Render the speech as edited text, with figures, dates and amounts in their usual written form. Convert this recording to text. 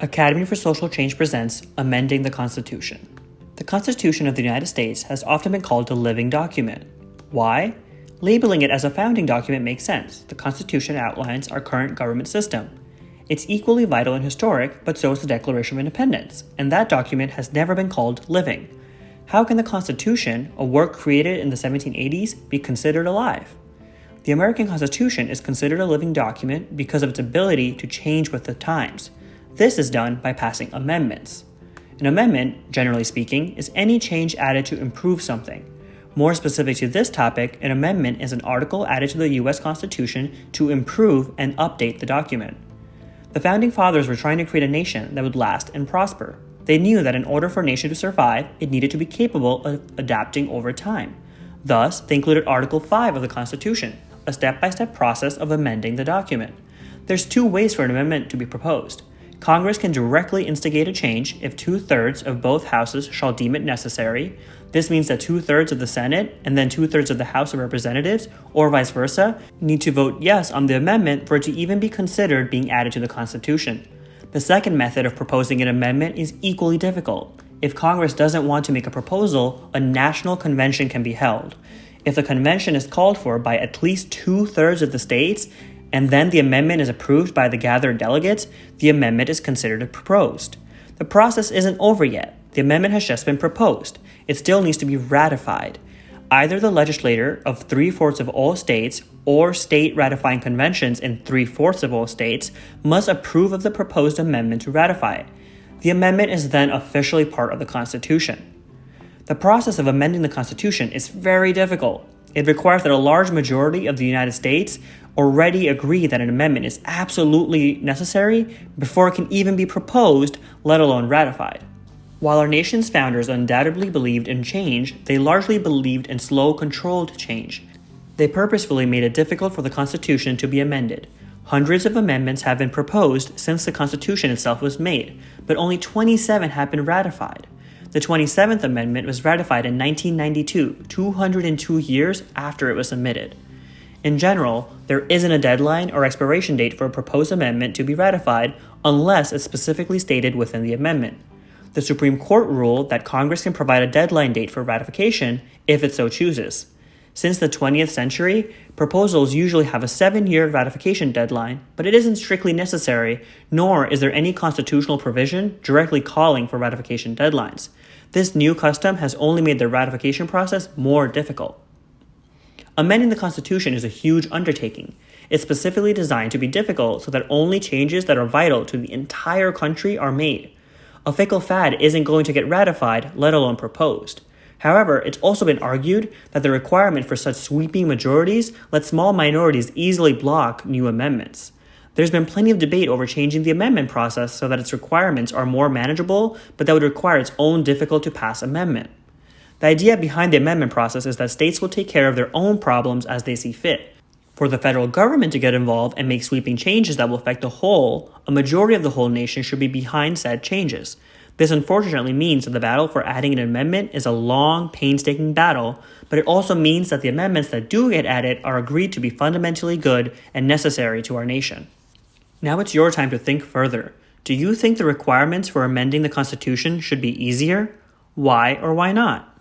Academy for Social Change presents Amending the Constitution. The Constitution of the United States has often been called a living document. Why? Labeling it as a founding document makes sense. The Constitution outlines our current government system. It's equally vital and historic, but so is the Declaration of Independence, and that document has never been called living. How can the Constitution, a work created in the 1780s, be considered alive? The American Constitution is considered a living document because of its ability to change with the times. This is done by passing amendments. An amendment, generally speaking, is any change added to improve something. More specific to this topic, an amendment is an article added to the U.S. Constitution to improve and update the document. The Founding Fathers were trying to create a nation that would last and prosper. They knew that in order for a nation to survive, it needed to be capable of adapting over time. Thus, they included Article 5 of the Constitution, a step-by-step process of amending the document. There's two ways for an amendment to be proposed. Congress can directly instigate a change if 2/3 of both houses shall deem it necessary. This means that 2/3 of the Senate and then 2/3 of the House of Representatives, or vice versa, need to vote yes on the amendment for it to even be considered being added to the Constitution. The second method of proposing an amendment is equally difficult. If Congress doesn't want to make a proposal, a national convention can be held. If the convention is called for by at least 2/3 of the states, and then the amendment is approved by the gathered delegates, the amendment is considered proposed. The process isn't over yet. The amendment has just been proposed. It still needs to be ratified. Either the legislature of 3/4 of all states or state ratifying conventions in 3/4 of all states must approve of the proposed amendment to ratify it. The amendment is then officially part of the Constitution. The process of amending the Constitution is very difficult. It requires that a large majority of the United States already agree that an amendment is absolutely necessary before it can even be proposed, let alone ratified. While our nation's founders undoubtedly believed in change, they largely believed in slow, controlled change. They purposefully made it difficult for the Constitution to be amended. Hundreds of amendments have been proposed since the Constitution itself was made, but only 27 have been ratified. The 27th Amendment was ratified in 1992, 202 years after it was submitted. In general, there isn't a deadline or expiration date for a proposed amendment to be ratified unless it's specifically stated within the amendment. The Supreme Court ruled that Congress can provide a deadline date for ratification if it so chooses. Since the 20th century, proposals usually have a 7-year ratification deadline, but it isn't strictly necessary, nor is there any constitutional provision directly calling for ratification deadlines. This new custom has only made the ratification process more difficult. Amending the Constitution is a huge undertaking. It's specifically designed to be difficult so that only changes that are vital to the entire country are made. A fickle fad isn't going to get ratified, let alone proposed. However, it's also been argued that the requirement for such sweeping majorities lets small minorities easily block new amendments. There's been plenty of debate over changing the amendment process so that its requirements are more manageable, but that would require its own difficult-to-pass amendment. The idea behind the amendment process is that states will take care of their own problems as they see fit. For the federal government to get involved and make sweeping changes that will affect the whole, a majority of the whole nation should be behind said changes. This unfortunately means that the battle for adding an amendment is a long, painstaking battle, but it also means that the amendments that do get added are agreed to be fundamentally good and necessary to our nation. Now it's your time to think further. Do you think the requirements for amending the Constitution should be easier? Why or why not?